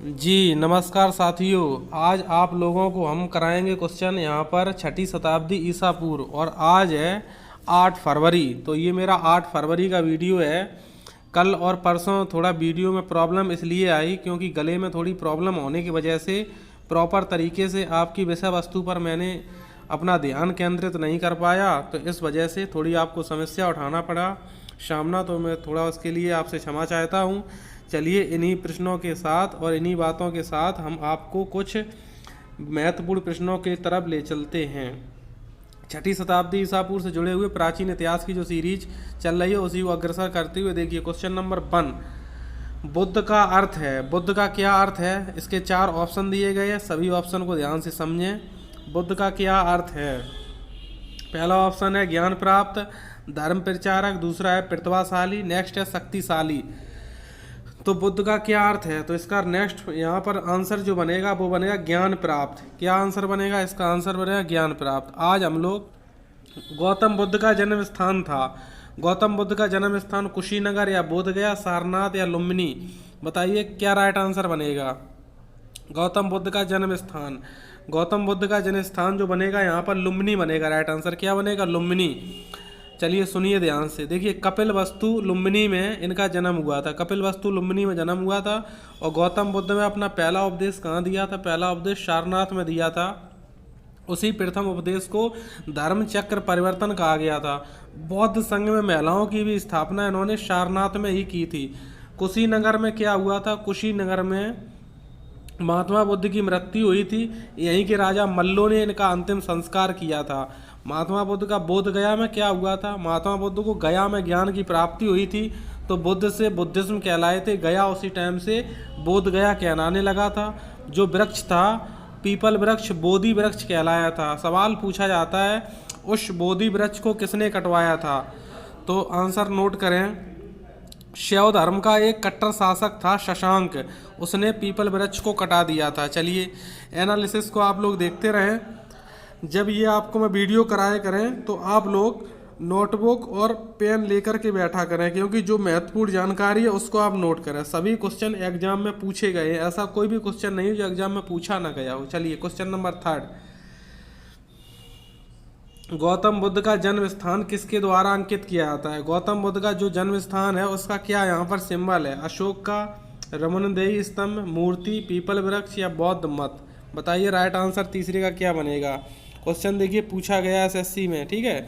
जी नमस्कार साथियों। आज आप लोगों को हम कराएंगे क्वेश्चन यहाँ पर 6ठी शताब्दी ईसा पूर्व और आज है 8 फरवरी। तो ये मेरा 8 फरवरी का वीडियो है। कल और परसों थोड़ा वीडियो में प्रॉब्लम इसलिए आई क्योंकि गले में थोड़ी प्रॉब्लम होने की वजह से प्रॉपर तरीके से आपकी विषय वस्तु पर मैंने अपना ध्यान केंद्रित नहीं कर पाया, तो इस वजह से थोड़ी आपको समस्या उठाना पड़ा सामना। तो मैं थोड़ा उसके लिए आपसे क्षमा चाहता हूँ। चलिए इन्हीं प्रश्नों के साथ और इन्हीं बातों के साथ हम आपको कुछ महत्वपूर्ण प्रश्नों की तरफ ले चलते हैं। 6ठी शताब्दी ईसा पूर्व से जुड़े हुए प्राचीन इतिहास की जो सीरीज चल रही है उसी को अग्रसर करते हुए देखिए क्वेश्चन नंबर 1, बुद्ध का अर्थ है। बुद्ध का क्या अर्थ है? इसके 4 ऑप्शन दिए गए हैं, सभी ऑप्शन को ध्यान से समझें। बुद्ध का क्या अर्थ है? पहला ऑप्शन है ज्ञान प्राप्त, धर्म प्रचारक, दूसरा है प्रतिभाशाली, नेक्स्ट है शक्तिशाली। तो बुद्ध का क्या अर्थ है? तो इसका नेक्स्ट यहाँ पर आंसर जो बनेगा वो बनेगा ज्ञान प्राप्त। क्या आंसर बनेगा? इसका आंसर बनेगा ज्ञान प्राप्त। आज हम लोग गौतम बुद्ध का जन्म स्थान था। गौतम बुद्ध का जन्म स्थान कुशीनगर या बोधगया, सारनाथ या लुम्बिनी। बताइए क्या राइट आंसर बनेगा? गौतम बुद्ध का जन्म स्थान, गौतम बुद्ध का जन्म स्थान जो बनेगा यहाँ पर लुम्बिनी बनेगा। राइट आंसर क्या बनेगा? लुम्बिनी। चलिए सुनिए ध्यान से, देखिए कपिल वस्तु लुम्बिनी में इनका जन्म हुआ था। कपिल वस्तु लुम्बिनी में जन्म हुआ था और गौतम बुद्ध ने अपना पहला उपदेश कहाँ दिया था? पहला उपदेश सारनाथ में दिया था। उसी प्रथम उपदेश को धर्म चक्र परिवर्तन कहा गया था। बौद्ध संघ में महिलाओं की भी स्थापना इन्होंने सारनाथ में ही की थी। कुशीनगर में क्या हुआ था? कुशीनगर में महात्मा बुद्ध की मृत्यु हुई थी। यहीं के राजा मल्लों ने इनका अंतिम संस्कार किया था। महात्मा बुद्ध का बोध गया में क्या हुआ था? महात्मा बुद्ध को गया में ज्ञान की प्राप्ति हुई थी, तो बुद्ध से बुद्धिज्म कहलाए थे। गया उसी टाइम से बोध गया कहलाने लगा था। जो वृक्ष था पीपल वृक्ष बोधि वृक्ष कहलाया था। सवाल पूछा जाता है उस बोधि वृक्ष को किसने कटवाया था? तो आंसर नोट करें। शैव धर्म का एक कट्टर शासक था शशांक, उसने पीपल वृक्ष को कटा दिया था। चलिए एनालिसिस को आप लोग देखते रहें। जब ये आपको मैं वीडियो कराए करें तो आप लोग नोटबुक और पेन लेकर के बैठा करें, क्योंकि जो महत्वपूर्ण जानकारी है उसको आप नोट करें। सभी क्वेश्चन एग्जाम में पूछे गए हैं, ऐसा कोई भी क्वेश्चन नहीं जो एग्जाम में पूछा ना गया हो। चलिए क्वेश्चन नंबर 3, गौतम बुद्ध का जन्म स्थान किसके द्वारा अंकित किया जाता है? गौतम बुद्ध का जो जन्म स्थान है उसका क्या यहाँ पर सिंबल है? अशोक का, रमनदेही स्तंभ, मूर्ति, पीपल वृक्ष या बौद्ध मत। बताइए राइट आंसर तीसरे का क्या बनेगा? क्वेश्चन देखिए पूछा गया एसएससी में, ठीक है।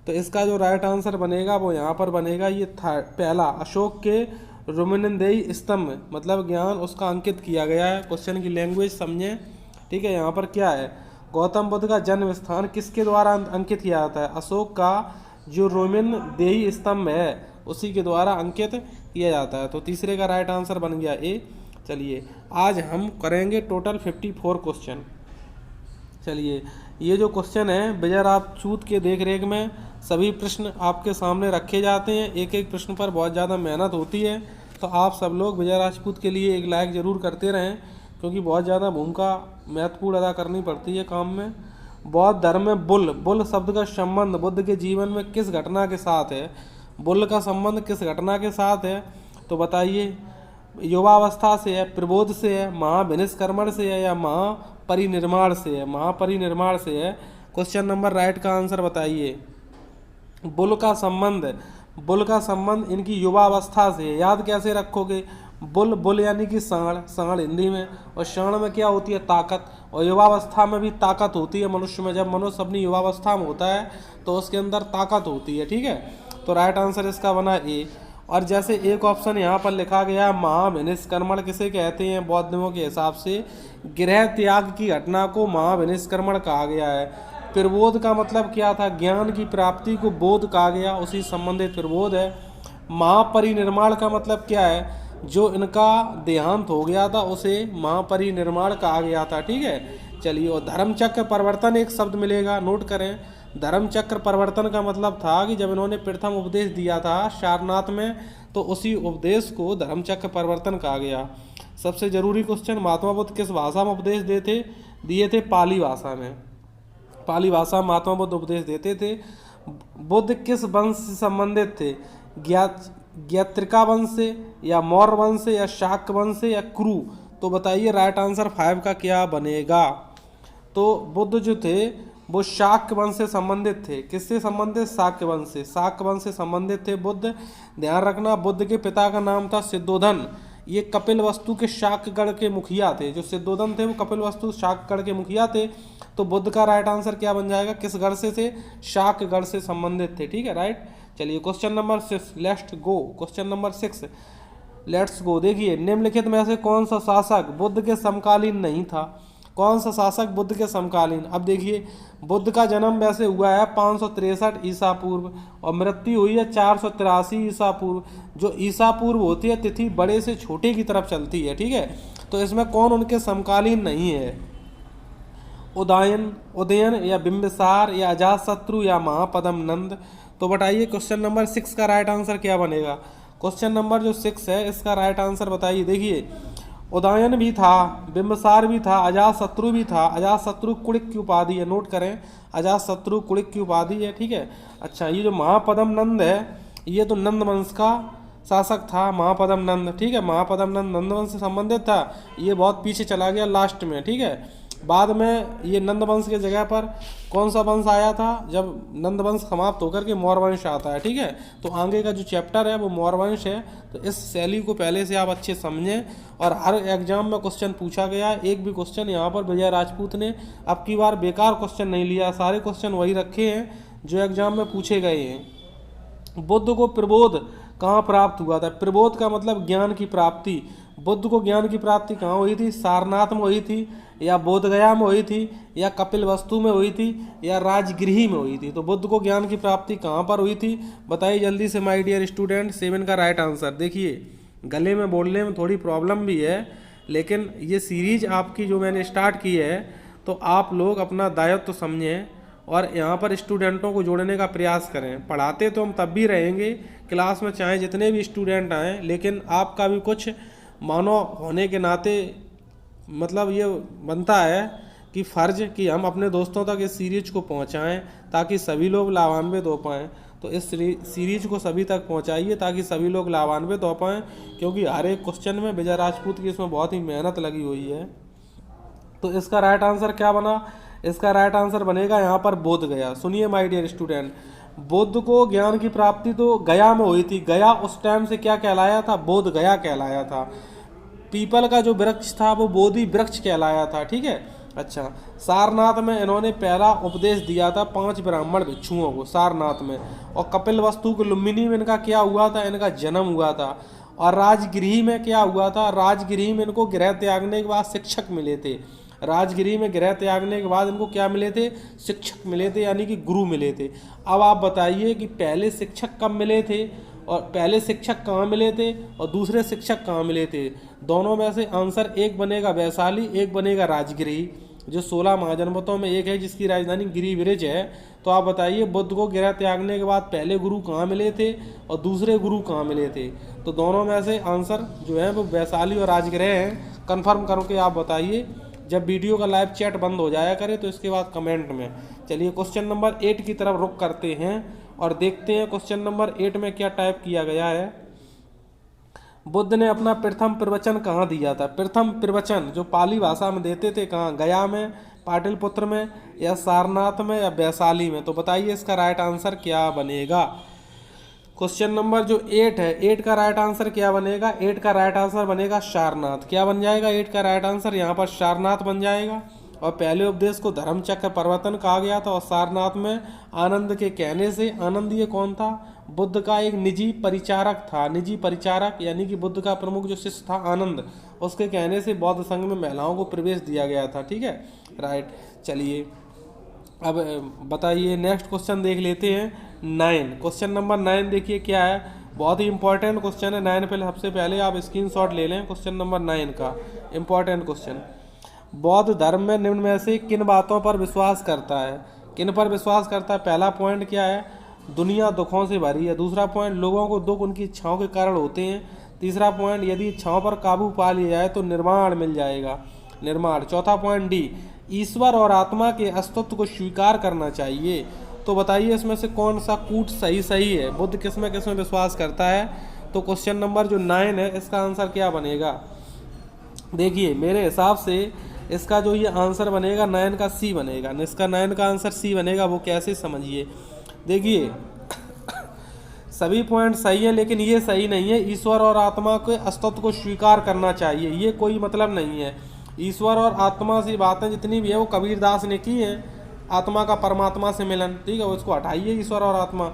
तो इसका जो राइट आंसर बनेगा वो यहाँ पर बनेगा ये पहला, अशोक के रमनदेही स्तंभ, मतलब ज्ञान उसका अंकित किया गया है। क्वेश्चन की लैंग्वेज समझें, ठीक है। यहाँ पर क्या है? गौतम बुद्ध का जन्म स्थान किसके द्वारा अंकित किया जाता है? अशोक का जो रोमन देही स्तंभ है उसी के द्वारा अंकित किया जाता है। तो तीसरे का राइट आंसर बन गया ए। चलिए आज हम करेंगे टोटल 54 क्वेश्चन। चलिए ये जो क्वेश्चन है विजय राजपूत के देख रेख में सभी प्रश्न आपके सामने रखे जाते हैं। एक एक प्रश्न पर बहुत ज़्यादा मेहनत होती है, तो आप सब लोग विजय राजपूत के लिए एक लाइक ज़रूर करते रहें, क्योंकि बहुत ज़्यादा भूमिका महत्वपूर्ण अदा करनी पड़ती है काम में। बौद्ध धर्म में बुल शब्द का संबंध बुद्ध के जीवन में किस घटना के साथ है? बुल का संबंध किस घटना के साथ है? तो बताइए, युवावस्था से है, प्रबोध से है, महाविनिष्क्रमण से है या महापरिनिर्माण से है? महापरिनिर्माण से है। क्वेश्चन नंबर राइट का आंसर बताइए। बुल का संबंध इनकी युवावस्था से है। याद कैसे रखोगे? बुल यानी कि सांड हिंदी में, और सांड में क्या होती है? ताकत। और युवावस्था में भी ताकत होती है मनुष्य में। जब मनुष्य अपनी युवावस्था में होता है तो उसके अंदर ताकत होती है, ठीक है। तो राइट आंसर इसका बना ए। और जैसे एक ऑप्शन यहाँ पर लिखा गया महाविनिष्क्रमण किसे कहते हैं? बौद्धों के हिसाब से गृह त्याग की घटना को महाविनिष्क्रमण कहा गया है। प्रबोध का मतलब क्या था? ज्ञान की प्राप्ति को बोध कहा गया, उसी संबंधित प्रबोध है। महापरिनिर्माण का मतलब क्या है? जो इनका देहांत हो गया था उसे महापरिनिर्माण कहा गया था, ठीक है। चलिए और धर्मचक्र परिवर्तन एक शब्द मिलेगा, नोट करें। धर्मचक्र परिवर्तन का मतलब था कि जब इन्होंने प्रथम उपदेश दिया था सारनाथ में, तो उसी उपदेश को धर्मचक्र परिवर्तन कहा गया। सबसे जरूरी क्वेश्चन, महात्मा बुद्ध किस भाषा में उपदेश दिए थे? पाली भाषा में। पाली भाषा महात्मा बुद्ध उपदेश देते थे। बुद्ध किस वंश से संबंधित थे? ज्ञात्रिका वंश से या मौर्य वंश से या शाक्य वंश से या कुरु? तो बताइए राइट आंसर 5 का क्या बनेगा। तो बुद्ध जो थे वो शाक्य वंश से संबंधित थे। किससे संबंधित? शाक्य वंश से। शाक्य वंश से संबंधित थे बुद्ध। ध्यान रखना, बुद्ध के पिता का नाम था सिद्धोधन। ये कपिलवस्तु के शाक्यगढ़ के मुखिया थे। जो सिद्धोधन थे वो कपिलवस्तु शाक्यगढ़ के मुखिया थे। तो बुद्ध का राइट आंसर क्या बन जाएगा? किस गढ़ से थे? शाक्यगढ़ से संबंधित थे। ठीक है, राइट। चलिए question number 6, let's go. Question number 6, let's go. देखिए, निम्नलिखित में से कौन सा शासक बुद्ध के समकालीन नहीं था? कौन सा शासक बुद्ध के समकालीन? अब देखिए, बुद्ध का जन्म वैसे हुआ है 563 ईसा पूर्व और मृत्यु हुई है 483 ईसा पूर्व। जो ईसा पूर्व होती है तिथि बड़े से छोटे की तरफ चलती है। ठीक है, तो इसमें कौन उनके समकालीन नहीं है? उदयन या बिंबिसार या अजातशत्रु या महापद्म नंद। तो बताइए क्वेश्चन नंबर 6 का राइट आंसर क्या बनेगा? क्वेश्चन नंबर जो 6 है इसका राइट आंसर बताइए। देखिए, उदयन भी था, बिंबिसार भी था, अजातशत्रु भी था। अजातशत्रु कुणिक की उपाधि है, नोट करें, अजातशत्रु कुणिक की उपाधि है। ठीक है, अच्छा, ये जो महापद्म नंद है ये तो नंद वंश का शासक था, महापद्म नंद। ठीक है, महापद्म नंद नंद वंश से संबंधित था। ये बहुत पीछे चला गया लास्ट में। ठीक है, बाद में ये नंद वंश के जगह पर कौन सा वंश आया था? जब नंद वंश समाप्त होकर के मौर्य वंश आता है। ठीक है, तो आगे का जो चैप्टर है वो मौर्य वंश है। तो इस शैली को पहले से आप अच्छे समझें। और हर एग्जाम में क्वेश्चन पूछा गया है। एक भी क्वेश्चन यहाँ पर विजय राजपूत ने अब की बार बेकार क्वेश्चन नहीं लिया, सारे क्वेश्चन वही रखे हैं जो एग्जाम में पूछे गए हैं। बुद्ध को प्रबोध कहाँ प्राप्त हुआ था? प्रबोध का मतलब ज्ञान की प्राप्ति। बुद्ध को ज्ञान की प्राप्ति कहाँ हुई थी? सारनाथ में हुई थी, या बोधगया में हुई थी, या कपिलवस्तु में हुई थी, या राजगृह में हुई थी। तो बुद्ध को ज्ञान की प्राप्ति कहाँ पर हुई थी? बताइए जल्दी से माय डियर स्टूडेंट। 7 का राइट आंसर। देखिए, गले में बोलने में थोड़ी प्रॉब्लम भी है, लेकिन ये सीरीज आपकी जो मैंने स्टार्ट की है तो आप लोग अपना दायित्व तो समझें और यहाँ पर स्टूडेंटों को जोड़ने का प्रयास करें। पढ़ाते तो हम तब भी रहेंगे क्लास में, चाहे जितने भी स्टूडेंट आएँ, लेकिन आपका भी कुछ मानव होने के नाते मतलब ये बनता है कि फ़र्ज कि हम अपने दोस्तों तक इस सीरीज को पहुंचाएं ताकि सभी लोग लाभान्वित हो पाएँ। तो इस सीरीज को सभी तक पहुंचाइए ताकि सभी लोग लाभान्वित हो पाएँ, क्योंकि हर एक क्वेश्चन में विजय राजपूत की इसमें बहुत ही मेहनत लगी हुई है। तो इसका राइट आंसर क्या बना? इसका राइट आंसर बनेगा यहाँ पर बोधगया। सुनिए माय डियर स्टूडेंट, बुद्ध को ज्ञान की प्राप्ति तो गया में हुई थी। गया उस टाइम से क्या कहलाया था? बोधगया कहलाया था। पीपल का जो वृक्ष था वो बोधि वृक्ष कहलाया था। ठीक है, अच्छा, सारनाथ में इन्होंने पहला उपदेश दिया था 5 ब्राह्मण भिक्षुओं को, सारनाथ में। और कपिलवस्तु के लुम्बिनी में इनका क्या हुआ था? इनका जन्म हुआ था। और राजगृह में क्या हुआ था? राजगृह में इनको गृह त्यागने के बाद शिक्षक मिले थे। राजगृह में गृह त्यागने के बाद इनको क्या मिले थे? शिक्षक मिले थे, यानी कि गुरु मिले थे। अब आप बताइए कि पहले शिक्षक कब मिले थे और पहले शिक्षक कहाँ मिले थे और दूसरे शिक्षक कहाँ मिले थे? दोनों में से आंसर एक बनेगा वैशाली, एक बनेगा राजगृह, जो 16 महाजनपदों में एक है जिसकी राजधानी गिरिब्रिज है। तो आप बताइए बुद्ध को गृह त्यागने के बाद पहले गुरु कहाँ मिले थे और दूसरे गुरु कहाँ मिले थे? तो दोनों में से आंसर जो है वो वैशाली और राजगृह हैं। कन्फर्म करके आप बताइए। जब वीडियो का लाइव चैट बंद हो जाया करे तो इसके बाद कमेंट में। चलिए क्वेश्चन नंबर 8 की तरफ रुख करते हैं और देखते हैं क्वेश्चन नंबर 8 में क्या टाइप किया गया है। बुद्ध ने अपना प्रथम प्रवचन कहाँ दिया था? प्रथम प्रवचन जो पाली भाषा में देते थे कहाँ? गया में, पाटलिपुत्र में, या सारनाथ में, या वैशाली में? तो बताइए इसका राइट आंसर क्या बनेगा। क्वेश्चन नंबर जो 8 है, 8 का राइट आंसर क्या बनेगा? 8 का राइट आंसर बनेगा सारनाथ। क्या बन जाएगा 8 का राइट आंसर? यहाँ पर सारनाथ बन जाएगा। और पहले उपदेश को धर्मचक्र प्रवर्तन कहा गया था और सारनाथ में आनंद के कहने से। आनंद ये कौन था? बुद्ध का एक निजी परिचारक था। निजी परिचारक यानी कि बुद्ध का प्रमुख जो शिष्य था आनंद, उसके कहने से बौद्ध संघ में महिलाओं को प्रवेश दिया गया था। ठीक है, राइट। चलिए अब बताइए, नेक्स्ट क्वेश्चन देख लेते हैं 9। क्वेश्चन नंबर 9 देखिए क्या है, बहुत ही इंपॉर्टेंट क्वेश्चन है। 9 पहले सबसे पहले आप स्क्रीनशॉट ले लें क्वेश्चन नंबर 9 का, इंपॉर्टेंट क्वेश्चन। बौद्ध धर्म में निम्न में से किन बातों पर विश्वास करता है? किन पर विश्वास करता है? पहला पॉइंट क्या है? दुनिया दुखों से भरी है। दूसरा पॉइंट, लोगों को दुख उनकी इच्छाओं के कारण होते हैं। तीसरा पॉइंट, यदि इच्छाओं पर काबू पा लिया जाए तो निर्वाण मिल जाएगा, निर्माण। चौथा पॉइंट डी, ईश्वर और आत्मा के अस्तित्व को स्वीकार करना चाहिए। तो बताइए इसमें से कौन सा कूट सही है? बुद्ध किस में विश्वास करता है? तो क्वेश्चन नंबर जो 9 है इसका आंसर क्या बनेगा? देखिए मेरे हिसाब से इसका जो ये आंसर बनेगा 9 का सी बनेगा। इसका 9 का आंसर सी बनेगा। वो कैसे, समझिए। देखिए सभी पॉइंट सही है, लेकिन ये सही नहीं है। ईश्वर और आत्मा के अस्तित्व को स्वीकार करना चाहिए, ये कोई मतलब नहीं है। ईश्वर और आत्मा से बातें जितनी भी है वो कबीरदास ने की हैं, आत्मा का परमात्मा से मिलन, ठीक है, उसको हटाइए ईश्वर और आत्मा।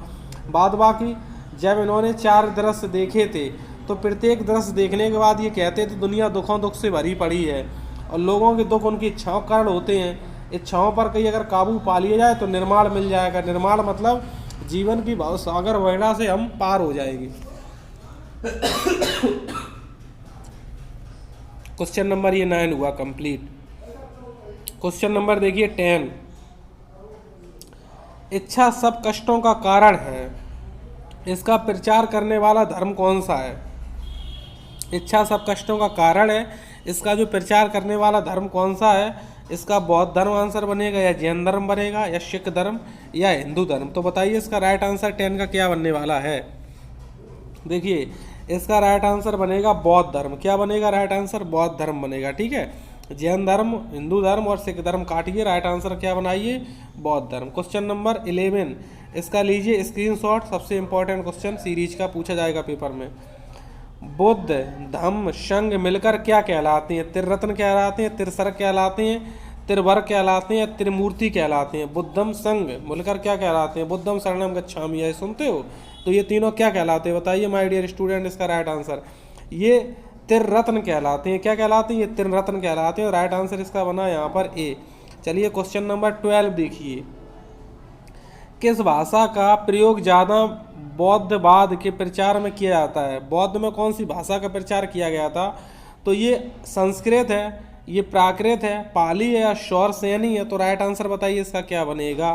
बाद बाकी जब इन्होंने 4 दृश्य देखे थे तो प्रत्येक दृश्य देखने के बाद ये कहते थे दुनिया दुखों दुख से भरी पड़ी है और लोगों के दुख उनकी इच्छाओं के कारण होते हैं। इच्छाओं पर कहीं अगर काबू पा लिया जाए तो निर्माण मिल जाएगा। निर्माण मतलब जीवन की भाव सागर वैड़ा से हम पार हो जाएंगे। क्वेश्चन नंबर ये 9 हुआ कंप्लीट। क्वेश्चन नंबर देखिए 10। इच्छा सब कष्टों का कारण है, इसका प्रचार करने वाला धर्म कौन सा है? इच्छा सब कष्टों का कारण है, इसका जो प्रचार करने वाला धर्म कौन सा है? इसका बौद्ध धर्म आंसर बनेगा, या जैन धर्म बनेगा, या सिख धर्म, या हिंदू धर्म? तो बताइए इसका राइट आंसर 10 का क्या बनने वाला है। देखिए इसका राइट आंसर बनेगा बौद्ध धर्म। क्या बनेगा राइट आंसर? बौद्ध धर्म बनेगा, ठीक है। जैन धर्म, हिंदू धर्म और सिख धर्म काटिए, राइट आंसर क्या बनाइए? बौद्ध धर्म। क्वेश्चन नंबर 11, इसका लीजिए स्क्रीनशॉट। सबसे इंपॉर्टेंट क्वेश्चन सीरीज का पूछा जाएगा पेपर में। बुद्ध, धम्म, संघ मिलकर क्या कहलाते हैं? त्रिरत्न कहलाते हैं, त्रिसर्ग कहलाते हैं, त्रिवर कहलाते हैं, त्रिमूर्ति कहलाते हैं। बुद्धम संघ मिलकर क्या कहलाते हैं? बुद्धम शरणम गच्छामि, ये सुनते हो? तो ये तीनों क्या कहलाते हैं बताइए माय डियर स्टूडेंट? इसका राइट आंसर ये त्रिरत्न कहलाते हैं। क्या कहलाते हैं? ये त्रिरत्न कहलाते हैं। राइट आंसर इसका बना यहाँ पर ए। चलिए क्वेश्चन नंबर 12 देखिए। किस भाषा का प्रयोग ज़्यादा बौद्धवाद के प्रचार में किया जाता है? बौद्ध में कौन सी भाषा का प्रचार किया गया था? तो ये संस्कृत है, ये प्राकृत है, पाली है, या शौरसेनी है? तो राइट आंसर बताइए इसका क्या बनेगा?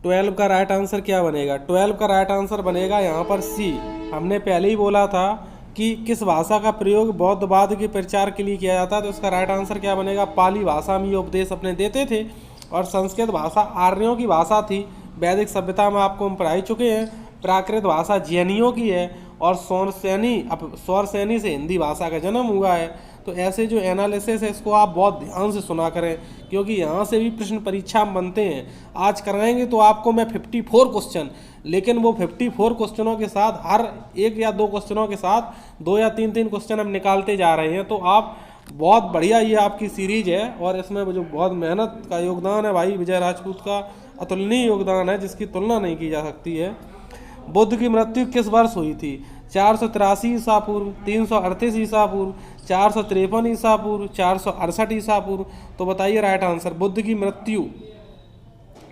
12 का राइट आंसर क्या बनेगा? 12 का राइट आंसर बनेगा यहाँ पर सी। हमने पहले ही बोला था कि किस भाषा का प्रयोग बौद्धवाद के प्रचार के लिए किया जाता है, तो इसका राइट आंसर क्या बनेगा? पाली भाषा में ये उपदेश अपने देते थे। और संस्कृत भाषा आर्यों की भाषा थी, वैदिक सभ्यता में आपको हम पढ़ाई चुके हैं। प्राकृत भाषा जैनियों की है, और सौरसेनी से हिंदी भाषा का जन्म हुआ है। तो ऐसे जो एनालिसिस है इसको आप बहुत ध्यान से सुना करें, क्योंकि यहाँ से भी प्रश्न परीक्षा में बनते हैं। आज कराएंगे तो आपको मैं 54 क्वेश्चन, लेकिन वो 54 क्वेश्चनों के साथ हर 1 या 2 क्वेश्चनों के साथ 2 या 3 क्वेश्चन हम निकालते जा रहे हैं। तो आप बहुत बढ़िया ये आपकी सीरीज है, और इसमें जो बहुत मेहनत का योगदान है भाई विजय राजपूत का अतुलनीय योगदान है, जिसकी तुलना नहीं की जा सकती है। बुद्ध की मृत्यु किस वर्ष हुई थी? 483 ईसा पूर्व, 338 ईसा पूर्व, 453 ईसा पूर्व, 468 ईसा पूर्व? तो बताइए राइट आंसर। बुद्ध की मृत्यु,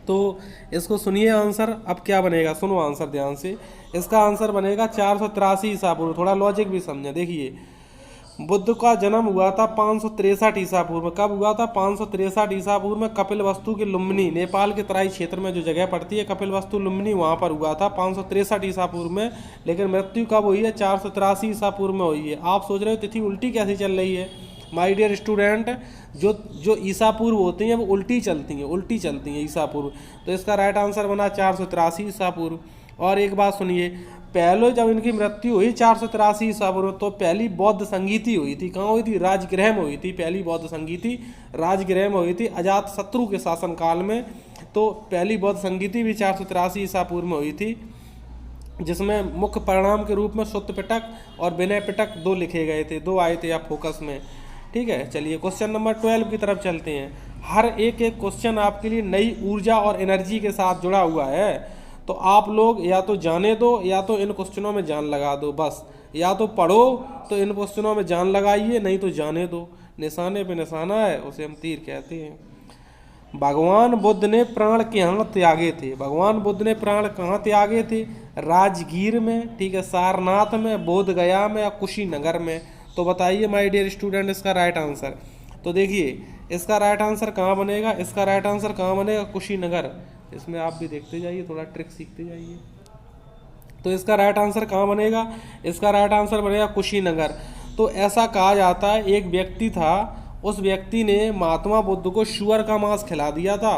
तो इसको सुनिए आंसर। अब क्या बनेगा? सुनो आंसर ध्यान से। इसका आंसर बनेगा 483 ईसा पूर्व। थोड़ा लॉजिक भी समझे। देखिए बुद्ध का जन्म हुआ था 563 ईसा पूर्व में। कब हुआ था? 563 ईसा पूर्व में कपिलवस्तु के लुम्बिनी, नेपाल के तराई क्षेत्र में जो जगह पड़ती है कपिलवस्तु लुम्बिनी, वहाँ पर हुआ था 563 ईसा पूर्व में। लेकिन मृत्यु कब हुई है? 483 ईसा पूर्व में हुई है। आप सोच रहे हो तिथि उल्टी कैसी चल रही है? माय डियर स्टूडेंट, जो ईसा पूर्व होती हैं वो उल्टी चलती हैं ईसा पूर्व। तो इसका राइट आंसर बना 483 ईसा पूर्व। और एक बात सुनिए, पहले जब इनकी मृत्यु हुई 483 ईसा पूर्व, तो पहली बौद्ध संगीति हुई थी। कहाँ हुई थी? राजगृह में हुई थी। पहली बौद्ध संगीति राजगृह में हुई थी, अजातशत्रु के शासनकाल में। तो पहली बौद्ध संगीति भी 483 ईसा पूर्व में हुई थी, जिसमें मुख्य परिणाम के रूप में सुत्त पिटक और विनय पिटक 2 लिखे गए थे, 2 आए थे आप फोकस में, ठीक है। चलिए क्वेश्चन नंबर 12 की तरफ चलते हैं। हर एक क्वेश्चन आपके लिए नई ऊर्जा और एनर्जी के साथ जुड़ा हुआ है। तो आप लोग या तो जाने दो या तो इन क्वेश्चनों में जान लगा दो। बस या तो पढ़ो तो इन क्वेश्चनों में जान लगाइए, नहीं तो जाने दो। निशाने पे निशाना है, उसे हम तीर कहते हैं। भगवान बुद्ध ने प्राण कहाँ त्यागे थे? भगवान बुद्ध ने प्राण कहाँ त्यागे थे? राजगीर में, ठीक है, सारनाथ में, बोध गया में, या कुशीनगर में? तो बताइए माय डियर स्टूडेंट इसका राइट आंसर। तो देखिए इसका राइट आंसर कहाँ बनेगा? इसका राइट आंसर कहाँ बनेगा? कुशीनगर। इसमें आप भी देखते जाइए, थोड़ा ट्रिक सीखते जाइए। तो इसका राइट आंसर कहाँ बनेगा? इसका राइट आंसर बनेगा कुशीनगर। तो ऐसा कहा जाता है एक व्यक्ति था, उस व्यक्ति ने महात्मा बुद्ध को शुअर का मांस खिला दिया था।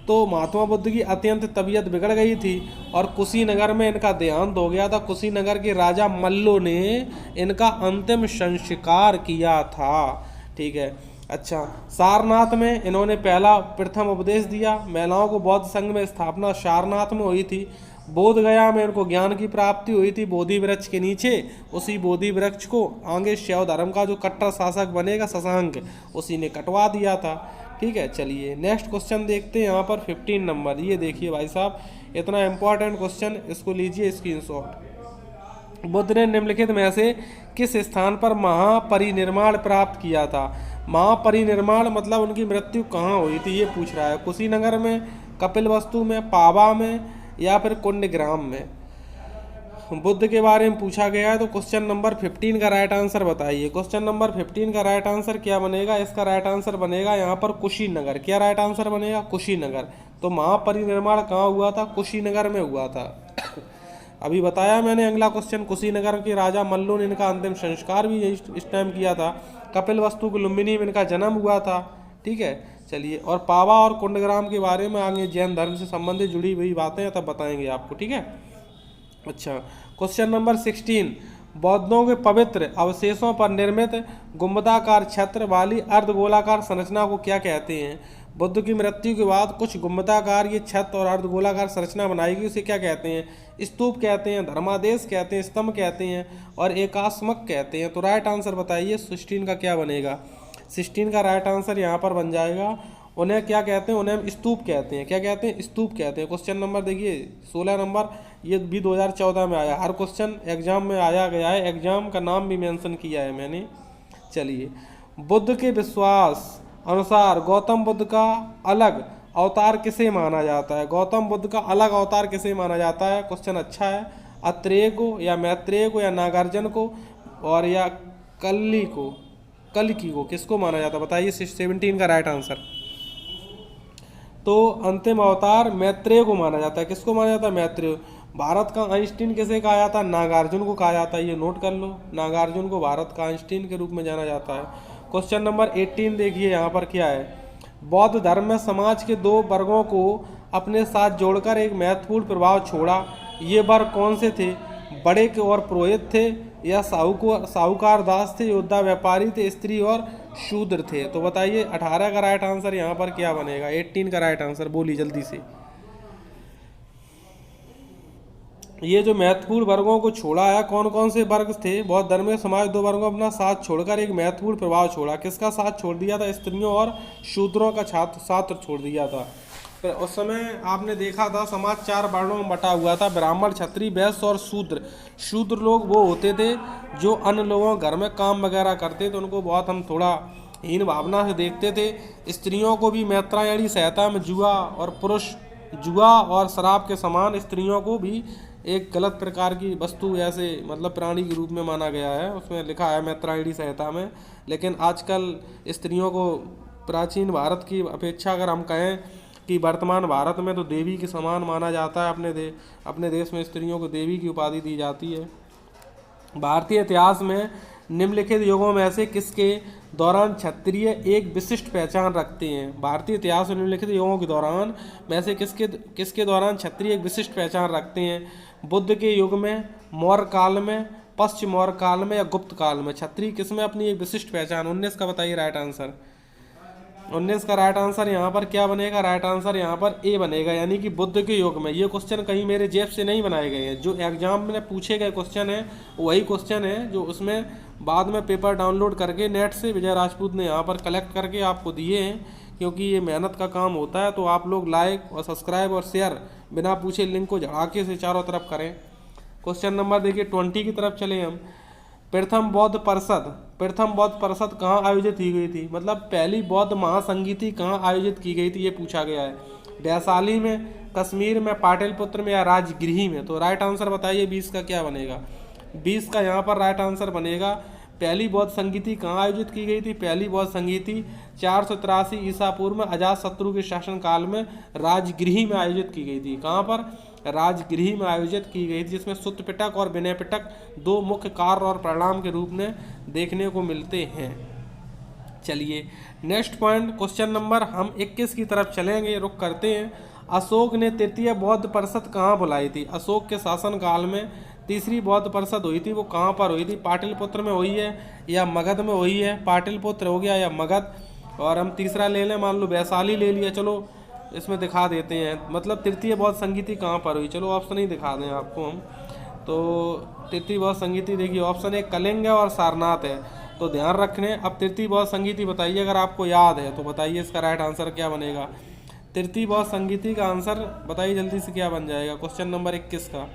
तो महात्मा बुद्ध की अत्यंत तबीयत बिगड़ गई थी और कुशीनगर में इनका देहांत हो गया था। कुशीनगर के राजा मल्लो ने इनका अंतिम संस्कार किया था। ठीक है। अच्छा, सारनाथ में इन्होंने पहला प्रथम उपदेश दिया। महिलाओं को बौद्ध संघ में स्थापना सारनाथ में हुई थी। बोध गया में इनको ज्ञान की प्राप्ति हुई थी बोधि वृक्ष के नीचे। उसी बोधि वृक्ष को आगे शैव धर्म का जो कट्टर शासक बनेगा शशांक, उसी ने कटवा दिया था। ठीक है। चलिए नेक्स्ट क्वेश्चन देखते हैं यहाँ पर 15 नंबर। ये देखिए भाई साहब, इतना इंपॉर्टेंट क्वेश्चन, इसको लीजिए स्क्रीनशॉट। बुद्ध ने निम्नलिखित में से किस स्थान पर महापरिनिर्वाण प्राप्त किया था? महापरिनिर्वाण मतलब उनकी मृत्यु कहाँ हुई थी ये पूछ रहा है। कुशीनगर में, कपिलवस्तु में, पावा में या फिर कुंडग्राम में? बुद्ध के बारे में पूछा गया है, तो क्वेश्चन नंबर 15 का राइट आंसर बताइए। क्वेश्चन नंबर 15 का राइट आंसर क्या बनेगा? इसका राइट आंसर बनेगा यहाँ पर कुशीनगर। क्या राइट आंसर बनेगा? कुशीनगर। तो महापरिनिर्वाण कहाँ हुआ था? कुशीनगर में हुआ था। अभी बताया मैंने अगला क्वेश्चन, कुशीनगर के राजा मल्लो ने इनका अंतिम संस्कार भी इस टाइम किया था। कपिलवस्तु के लुम्बिनी में इनका जन्म हुआ था। ठीक है। चलिए, और पावा और कुंडग्राम के बारे में आगे जैन धर्म से संबंधित जुड़ी हुई बातें हैं तब बताएंगे आपको। ठीक है। अच्छा, क्वेश्चन नंबर 16, बौद्धों के पवित्र अवशेषों पर निर्मित गुंबदाकार छत्र वाली अर्धगोलाकार संरचना को क्या कहते हैं? बुद्ध की मृत्यु के बाद कुछ गुंबदाकार ये छत्र और अर्धगोलाकार संरचना बनाई गई, उसे क्या कहते हैं? स्तूप कहते हैं, धर्मादेश कहते हैं, स्तंभ कहते हैं और एकास्मक कहते हैं। तो राइट आंसर बताइए 16 का क्या बनेगा? 16 का राइट आंसर यहाँ पर बन जाएगा, उन्हें क्या कहते हैं? उन्हें स्तूप कहते हैं। क्या कहते हैं? स्तूप कहते हैं। क्वेश्चन नंबर देखिए 16 नंबर, ये भी 2014 में आया। हर क्वेश्चन एग्जाम में आया गया है, एग्जाम का नाम भी मेंशन किया है मैंने। चलिए, बुद्ध के विश्वास अनुसार गौतम बुद्ध का अलग अवतार किसे माना जाता है? गौतम बुद्ध का अलग अवतार किसे माना जाता है? क्वेश्चन अच्छा है। अत्रेय को या मैत्रेय को या नागार्जुन को और या कल्की को किसको माना जाता है? बताइए 17 का राइट आंसर। तो अंतिम अवतार मैत्रेय को माना जाता है। किसको माना जाता है? मैत्रेय। भारत का आइंस्टीन किसे कहा जाता है? नागार्जुन को कहा जाता है। ये नोट कर लो, नागार्जुन को भारत का आइंस्टीन के रूप में जाना जाता है। क्वेश्चन नंबर 18 देखिए यहाँ पर क्या है। बौद्ध धर्म में समाज के दो वर्गों को अपने साथ जोड़कर एक महत्वपूर्ण प्रभाव छोड़ा। ये वर्ग कौन से थे? बड़े के और पुरोहित थे या साहूकार दास थे, योद्धा व्यापारी थे, स्त्री और शूद्र थे? तो बताइए 18 का राइट आंसर यहाँ पर क्या बनेगा? 18 का राइट आंसर बोली जल्दी से। ये जो महत्वपूर्ण वर्गों को छोड़ा है, कौन कौन से वर्ग थे? बौद्ध धर्म में समाज दो वर्गों अपना साथ छोड़कर एक महत्वपूर्ण प्रभाव छोड़ा। किसका साथ छोड़ दिया था? स्त्रियों और शूद्रों का साथ छोड़ दिया था। फिर उस समय आपने देखा था समाज 4 वर्णों में बटा हुआ था, ब्राह्मण, क्षत्रिय, वैश्य और शूद्र। शूद्र लोग वो होते थे जो अन्य लोगों घर में काम वगैरह करते थे, उनको बहुत हम थोड़ा हीन भावना से देखते थे। स्त्रियों को भी मैत्रायणी संहिता में जुआ और शराब के समान स्त्रियों को भी एक गलत प्रकार की वस्तु, ऐसे मतलब प्राणी के रूप में माना गया है, उसमें लिखा है मैत्रायणी संहिता में। लेकिन आजकल स्त्रियों को प्राचीन भारत की अपेक्षा अगर हम कहें कि वर्तमान भारत में तो देवी के समान माना जाता है। अपने देश में स्त्रियों को देवी की उपाधि दी जाती है। भारतीय इतिहास में निम्नलिखित युगों में से किसके दौरान क्षत्रिय एक विशिष्ट पहचान रखते हैं? भारतीय इतिहास में निम्नलिखित युगों के दौरान में से किसके दौरान क्षत्रिय एक विशिष्ट पहचान रखते हैं? बुद्ध के युग में, मौर्य काल में, पश्चिम मौर्य काल में या गुप्त काल में? क्षत्रिय किसमें अपनी एक विशिष्ट पहचान? 19 का बताइए राइट आंसर। 19 का राइट आंसर यहाँ पर क्या बनेगा? राइट आंसर यहाँ पर ए बनेगा, यानी कि बुद्ध के युग में। ये क्वेश्चन कहीं मेरे जेब से नहीं बनाए गए हैं, जो एग्जाम में पूछे गए क्वेश्चन है वही क्वेश्चन है, जो उसमें बाद में पेपर डाउनलोड करके नेट से विजय राजपूत ने यहाँ पर कलेक्ट करके आपको दिए हैं। क्योंकि ये मेहनत का काम होता है, तो आप लोग लाइक और सब्सक्राइब और शेयर बिना पूछे लिंक को झड़ाके से चारों तरफ करें। क्वेश्चन नंबर देखिए 20 की तरफ चले हम। प्रथम बौद्ध परिषद कहाँ आयोजित की गई थी? मतलब पहली बौद्ध महासंगीति कहाँ आयोजित की गई थी, ये पूछा गया है। वैशाली में, कश्मीर में, पाटलिपुत्र में या राजगृह में? तो राइट आंसर बताइए 20 का क्या बनेगा? 20 का यहाँ पर राइट आंसर बनेगा, पहली बौद्ध संगीति कहाँ आयोजित की गई थी? पहली बौद्ध संगीति 483 ईसा पूर्व में अजातशत्रु के शासनकाल में राजगृह में आयोजित की गई थी। कहाँ पर? राजगृह में आयोजित की गई थी, जिसमें सुत्त पिटक और विनय पिटक दो मुख्य कार्य और परिणाम के रूप में देखने को मिलते हैं। चलिए नेक्स्ट पॉइंट क्वेश्चन नंबर हम 21 की तरफ चलेंगे, रुक करते हैं। अशोक ने तृतीय बौद्ध परिषद कहाँ बुलाई थी? अशोक के शासन काल में तीसरी बौद्ध परिषद हुई थी, वो कहाँ पर हुई थी? पाटलिपुत्र में हुई है या मगध में हुई है? पाटलिपुत्र हो गया या मगध, और हम तीसरा ले लें, मान लो वैशाली ले लिया, चलो इसमें दिखा देते हैं। मतलब तृतीय बौद्ध संगीति कहाँ पर हुई? चलो ऑप्शन ही दिखा दें आपको हम। तो तृतीय बौद्ध संगीति देखिए, ऑप्शन एक कलिंग है और सारनाथ है, तो ध्यान रखने। अब तृतीय बौद्ध संगीति बताइए, अगर आपको याद है तो बताइए इसका राइट आंसर क्या बनेगा। तृतीय बौद्ध संगीति का आंसर बताइए जल्दी से, क्या बन जाएगा क्वेश्चन नंबर 21 का?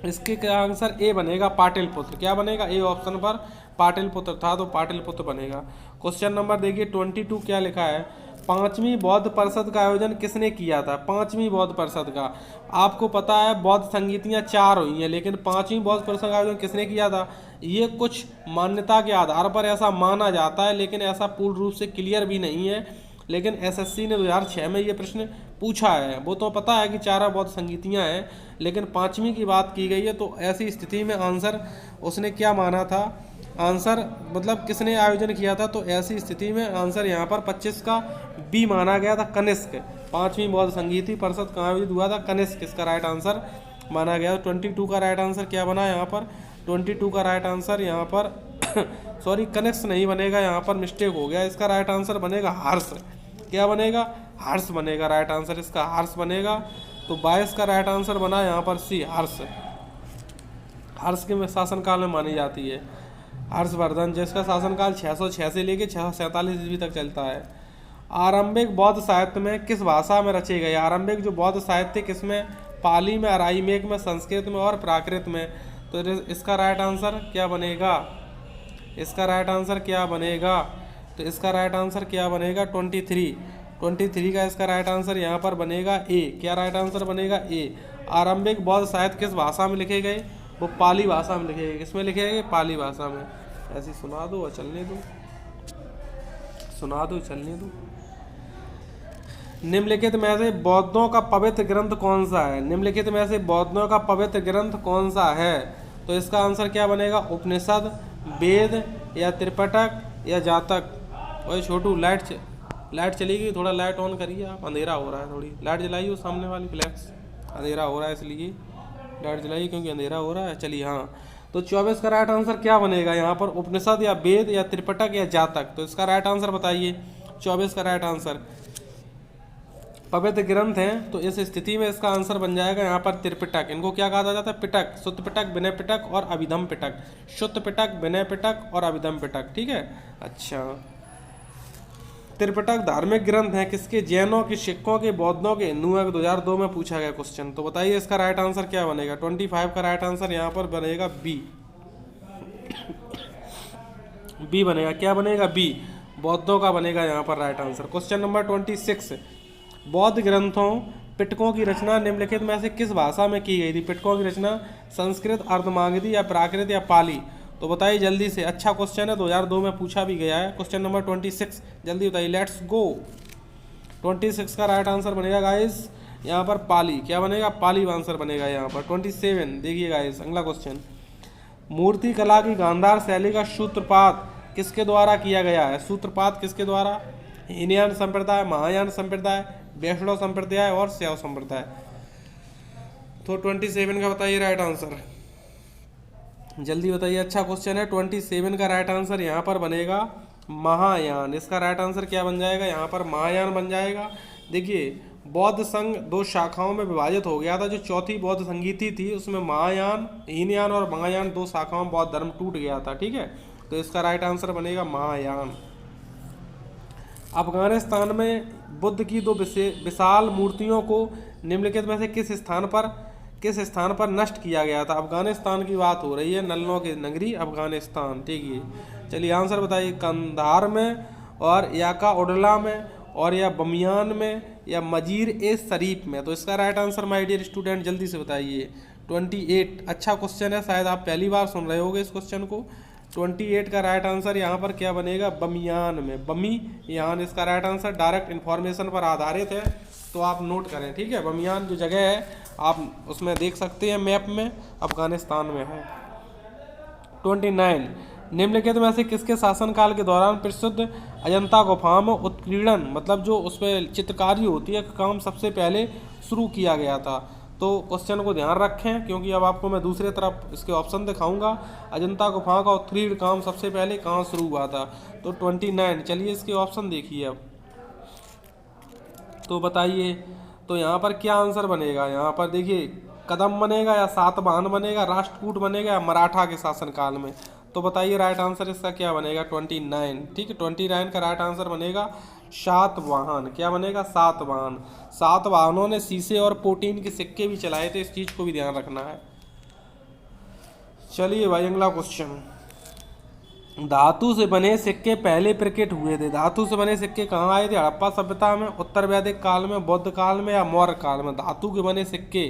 इसके क्या आंसर ए बनेगा, पाटलिपुत्र। क्या बनेगा? ए ऑप्शन पर पाटलिपुत्र था, तो पाटलिपुत्र बनेगा। क्वेश्चन नंबर देखिए 22 क्या लिखा है? पांचवी बौद्ध परिषद का आयोजन किसने किया था? पांचवी बौद्ध परिषद का, आपको पता है बौद्ध संगीतियाँ 4 हुई हैं, लेकिन पांचवी बौद्ध परिषद का आयोजन किसने किया था? ये कुछ मान्यता के आधार पर ऐसा माना जाता है, लेकिन ऐसा पूर्ण रूप से क्लियर भी नहीं है। लेकिन एसएससी ने 2006 में ये प्रश्न पूछा है। वो तो पता है कि 4 बौद्ध संगीतियाँ हैं, लेकिन पांचवी की बात की गई है, तो ऐसी स्थिति में आंसर उसने क्या माना था? आंसर मतलब किसने आयोजन किया था? तो ऐसी स्थिति में आंसर यहाँ पर 25 का बी माना गया था, कनिष्क। पांचवी बौद्ध संगीति परिषद कहाँ आयोजित हुआ था? कनिष्क इसका राइट आंसर माना गया। 22 का राइट आंसर क्या बना यहाँ पर? 22 का राइट आंसर यहाँ पर सॉरी कनिष्क नहीं बनेगा, यहाँ पर मिस्टेक हो गया। इसका राइट आंसर बनेगा हर्ष। क्या बनेगा? हर्ष बनेगा राइट आंसर, इसका हर्ष बनेगा। तो 22 का राइट आंसर बना यहाँ पर सी, हर्ष। हर्ष के शासनकाल में मानी जाती है, हर्षवर्धन, जिसका शासनकाल 606 से लेके 647 ईस्वी तक चलता है। आरंभिक बौद्ध साहित्य में किस भाषा में रचे गए? आरंभिक जो बौद्ध साहित्य किसमें? पाली में, अराइमेक में, संस्कृत में और प्राकृत में। तो इसका राइट आंसर क्या बनेगा? इसका राइट आंसर क्या बनेगा? तो इसका राइट आंसर क्या बनेगा? 23 का इसका राइट आंसर यहाँ पर बनेगा ए। क्या राइट आंसर बनेगा? ए। आरंभिक बौद्ध साहित्य किस भाषा में लिखे गए? वो पाली भाषा में लिखे गए। किसमें लिखे गए? पाली भाषा में। ऐसी सुना दो और चलने दो, सुना दो चलने दो। निम्नलिखित में से बौद्धों का पवित्र ग्रंथ कौन सा है? निम्नलिखित में से बौद्धों का पवित्र ग्रंथ कौन सा है? तो इसका आंसर क्या बनेगा? उपनिषद, वेद या त्रिपिटक या जातक। ओए छोटू लाइट चली गई, थोड़ा लाइट ऑन करिए आप, अंधेरा हो रहा है। थोड़ी लाइट जलाइए सामने वाली फ्लैक्स, अंधेरा हो रहा है इसलिए लाइट जलाइए, क्योंकि अंधेरा हो रहा है। चलिए हाँ, तो 24 का राइट आंसर क्या बनेगा यहाँ पर? उपनिषद या वेद या त्रिपिटक या जातक। तो इसका राइट आंसर बताइए। 24 का राइट आंसर पवित्र ग्रंथ हैं, तो इस स्थिति में इसका आंसर बन जाएगा यहाँ पर त्रिपिटक। इनको क्या कहा जाता है? पिटक, शुद्ध पिटक, विनय पिटक और अभिधम पिटक। शुद्ध पिटक, विनय पिटक और अभिधम पिटक, ठीक है। अच्छा, त्रिपिटक धार्मिक ग्रंथ है किसके? जैनों के, सिखों के, बौद्धों के, हिंदुओं के। 2002 में पूछा गया क्वेश्चन। तो बताइए इसका राइट आंसर क्या बनेगा? 25 का राइट आंसर यहाँ पर बनेगा बी। बी बनेगा। क्या बनेगा? बी, बौद्धों का बनेगा यहाँ पर राइट आंसर। क्वेश्चन नंबर 26, बौद्ध ग्रंथों पिटकों की रचना निम्नलिखित में से किस भाषा में की गई थी? पिटकों की रचना संस्कृत, अर्धमागधी या प्राकृत या पाली। तो बताइए जल्दी से, अच्छा क्वेश्चन है, 2002 में पूछा भी गया है। क्वेश्चन नंबर 26 जल्दी बताइए, लेट्स गो। 26 का राइट आंसर बनेगा गाइस यहाँ पर पाली। क्या बनेगा? पाली आंसर बनेगा यहाँ पर। 27 देखिए गाइस, अगला क्वेश्चन, मूर्ति कला की गांधार शैली का सूत्रपात किसके द्वारा किया गया है? सूत्रपात किसके द्वारा? हीनयान संप्रदाय, महायान संप्रदाय, वैष्णव संप्रदाय और शैव संप्रदाय। तो 27 का बताइए राइट आंसर, जल्दी बताइए। अच्छा क्वेश्चन है। 27 का राइट आंसर यहाँ पर बनेगा महायान। इसका राइट आंसर क्या बन जाएगा? यहाँ पर महायान बन जाएगा। देखिए, बौद्ध संघ 2 शाखाओं में विभाजित हो गया था। जो चौथी बौद्ध संगीति थी उसमें महायान, हीनयान और महायान 2 शाखाओं में बौद्ध धर्म टूट गया था, ठीक है। तो इसका राइट आंसर बनेगा महायान। अफगानिस्तान में बुद्ध की 2 विशाल मूर्तियों को निम्नलिखित में से किस स्थान पर नष्ट किया गया था? अफगानिस्तान की बात हो रही है, नल्लों की नगरी अफगानिस्तान, ठीक है। चलिए आंसर बताइए, कंधार में और या का उडला में और या बमियान में या मजीर ए शरीफ में। तो इसका right answer my dear student जल्दी से बताइए। 28, अच्छा क्वेश्चन है, शायद आप पहली बार सुन रहे होगे इस क्वेश्चन को। 28 का राइट आंसर यहाँ पर क्या बनेगा? बमियान में, बमियान इसका राइट आंसर। डायरेक्ट इन्फॉर्मेशन पर आधारित है, तो आप नोट करें, ठीक है। बमियान जो जगह है आप उसमें देख सकते हैं मैप में, अफगानिस्तान में है। 29, निम्नलिखित में से किसके शासनकाल के दौरान प्रसिद्ध अजंता गुफाओं में उत्कीर्णन मतलब जो उस पर चित्रकारी होती है काम सबसे पहले शुरू किया गया था? तो क्वेश्चन को ध्यान रखें क्योंकि अब आपको मैं दूसरी तरफ इसके ऑप्शन दिखाऊंगा। अजंता गुफाओं का उत्कीर्ण काम सबसे पहले कहाँ शुरू हुआ था? तो 29। चलिए इसके ऑप्शन देखिए अब तो बताइए। तो यहाँ पर क्या आंसर बनेगा? यहाँ पर देखिए कदम बनेगा या सातवाहन बनेगा, राष्ट्रकूट बनेगा या मराठा के शासनकाल में? तो बताइए राइट आंसर इसका क्या बनेगा? 29। ठीक है, 29 का राइट आंसर बनेगा सातवाहन। क्या बनेगा? सातवाहन। सातवाहनों ने शीशे और प्रोटीन के सिक्के भी चलाए थे, इस चीज को भी ध्यान रखना है। चलिए भाई अगला क्वेश्चन। धातु से बने सिक्के पहले प्रकट हुए थे। धातु से बने सिक्के कहाँ आए थे? हड़प्पा सभ्यता में, उत्तर वैदिक काल में, बौद्ध काल में या मौर्य काल में? धातु के बने सिक्के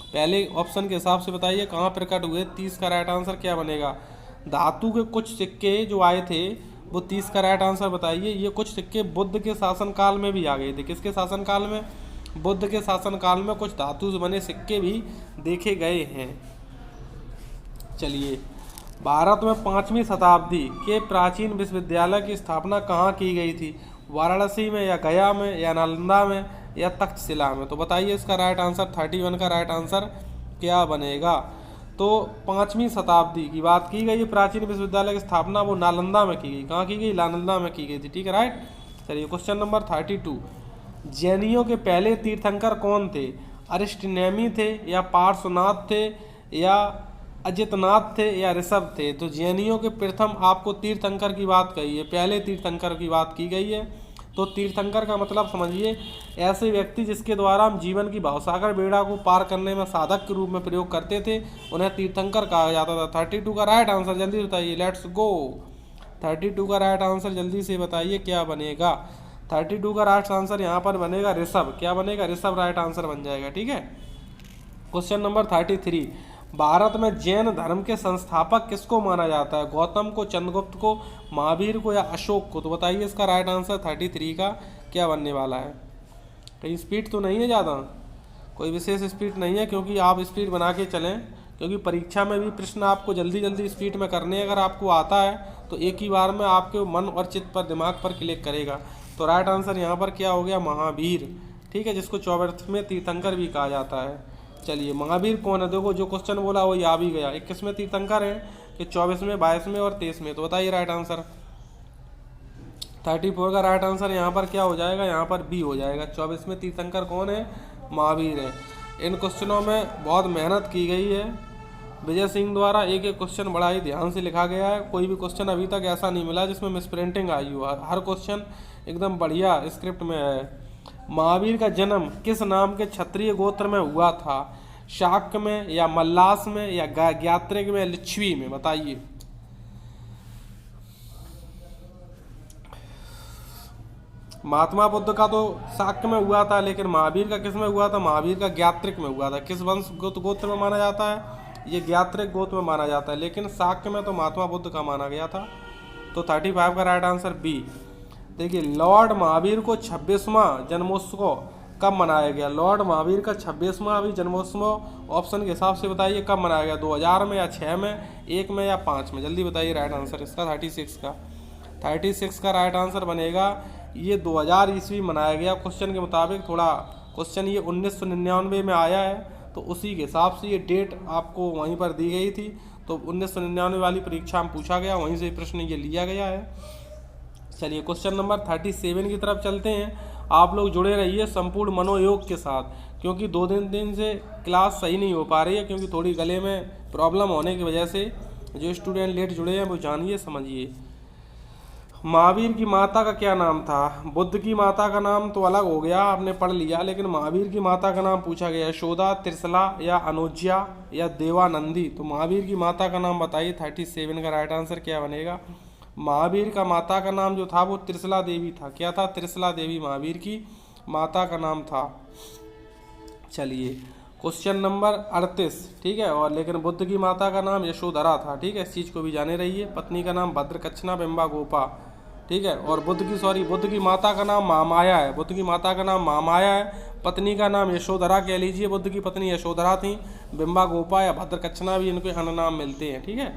पहले ऑप्शन के हिसाब से बताइए कहाँ प्रकट हुए। 30 का राइट आंसर क्या बनेगा? धातु के कुछ सिक्के जो आए थे वो 30 का राइट आंसर बताइए। ये कुछ सिक्के बुद्ध के शासनकाल में भी आ गए थे। किसके शासनकाल में? बुद्ध के शासनकाल में कुछ धातु से बने सिक्के भी देखे गए हैं। चलिए, भारत में 5वीं शताब्दी के प्राचीन विश्वविद्यालय की स्थापना कहाँ की गई थी? वाराणसी में या गया में या नालंदा में या तक्षशिला में? तो बताइए इसका राइट आंसर। 31 का राइट आंसर क्या बनेगा? तो 5वीं शताब्दी की बात की गई, प्राचीन विश्वविद्यालय की स्थापना वो नालंदा में की गई। कहाँ की गई? नालंदा में की गई थी। ठीक है, राइट। चलिए क्वेश्चन नंबर 32। जैनियों के पहले तीर्थंकर कौन थे? अरिष्टनेमी थे या पार्श्वनाथ थे या अजितनाथ थे या ऋषभ थे? तो जैनियों के प्रथम आपको तीर्थंकर की बात कही है, पहले तीर्थंकर की बात की गई है। तो तीर्थंकर का मतलब समझिए ऐसे व्यक्ति जिसके द्वारा हम जीवन की भावसागर बेड़ा को पार करने में साधक के रूप में प्रयोग करते थे, उन्हें तीर्थंकर कहा जाता था। 32 का राइट आंसर जल्दी बताइए। Let's go. 32 का राइट आंसर जल्दी से बताइए क्या बनेगा? 32 का राइट आंसर यहाँ पर बनेगा ऋषभ। क्या बनेगा? ऋषभ राइट आंसर बन जाएगा। ठीक है, क्वेश्चन नंबर 33। भारत में जैन धर्म के संस्थापक किसको माना जाता है? गौतम को, चंद्रगुप्त को, महावीर को या अशोक को? तो बताइए इसका राइट आंसर 33 का क्या बनने वाला है? कहीं स्पीड तो नहीं है ज़्यादा? कोई विशेष स्पीड नहीं है क्योंकि आप स्पीड बना के चलें क्योंकि परीक्षा में भी प्रश्न आपको जल्दी जल्दी स्पीड में करने हैं। अगर आपको आता है तो एक ही बार में आपके मन और चित्त पर, दिमाग पर क्लिक करेगा। तो राइट आंसर यहाँ पर क्या हो गया? महावीर। ठीक है, जिसको 24वें तीर्थंकर भी कहा जाता है। चलिए, महावीर कौन है? देखो जो क्वेश्चन बोला वो आ भी गया। 21वें तीर्थंकर हैं कि 24वें, 22वें और 23वें? तो बताइए राइट आंसर। 34 का राइट आंसर यहाँ पर क्या हो जाएगा? यहाँ पर बी हो जाएगा। 24वें तीर्थंकर कौन है? महावीर है। इन क्वेश्चनों में बहुत मेहनत की गई है विजय सिंह द्वारा। एक एक क्वेश्चन बड़ा ही ध्यान से लिखा गया है। कोई भी क्वेश्चन अभी तक ऐसा नहीं मिला जिसमें मिसप्रिंटिंग आई हो। हर क्वेश्चन एकदम बढ़िया स्क्रिप्ट में है। महावीर का जन्म किस नाम के क्षत्रिय गोत्र में हुआ था? शाक्य में या मल्लास में या ज्ञात्रिक में या लिच्छवी में? बताइए। महात्मा बुद्ध का तो शाक्य में हुआ था, लेकिन महावीर का किस में हुआ था? महावीर का ज्ञात्रिक में हुआ था। किस वंश गोत्र में माना जाता है? ये ज्ञात्रिक गोत्र में माना जाता है, लेकिन शाक्य में तो महात्मा बुद्ध का माना गया था। तो 35 का राइट आंसर बी। देखिए, लॉर्ड महावीर को 26वां जन्मोत्सव कब मनाया गया? लॉर्ड महावीर का 26वां अभी जन्मोत्सव ऑप्शन के हिसाब से बताइए कब मनाया गया? 2000 में या 6 में, 1 में या 5 में? जल्दी बताइए राइट आंसर इसका। 36 का राइट आंसर बनेगा ये 2000 ईस्वी मनाया गया क्वेश्चन के मुताबिक। थोड़ा क्वेश्चन ये 1999 में आया है तो उसी के हिसाब से ये डेट आपको वहीं पर दी गई थी। तो 1999 वाली परीक्षा में पूछा गया, वहीं से प्रश्न ये लिया गया है। चलिए क्वेश्चन नंबर 37 की तरफ चलते हैं। आप लोग जुड़े रहिए संपूर्ण मनोयोग के साथ क्योंकि 2 दिन से क्लास सही नहीं हो पा रही है क्योंकि थोड़ी गले में प्रॉब्लम होने की वजह से। जो स्टूडेंट लेट जुड़े हैं वो जानिए समझिए। महावीर की माता का क्या नाम था? बुद्ध की माता का नाम तो अलग हो गया, आपने पढ़ लिया, लेकिन महावीर की माता का नाम पूछा गया। यशोदा, त्रिशला या अनुज्या या देवानंदी? तो महावीर की माता का नाम बताइए। 37 का राइट आंसर क्या बनेगा? महावीर का माता का नाम जो था वो त्रिशला देवी था। क्या था? त्रिशला देवी महावीर की माता का नाम था। चलिए क्वेश्चन नंबर 38। ठीक है, और लेकिन बुद्ध की माता का नाम यशोधरा था। ठीक है, इस चीज़ को भी जाने रहिए। पत्नी का नाम भद्रकच्छना बिंबा गोपा। ठीक है, और बुद्ध की माता का नाम महामाया है। बुद्ध की माता का नाम महामाया है, पत्नी का नाम यशोधरा कह लीजिए। बुद्ध की पत्नी यशोधरा थी। बिंबा गोपा या भद्रकच्छना भी इनके अन्य नाम मिलते हैं। ठीक है,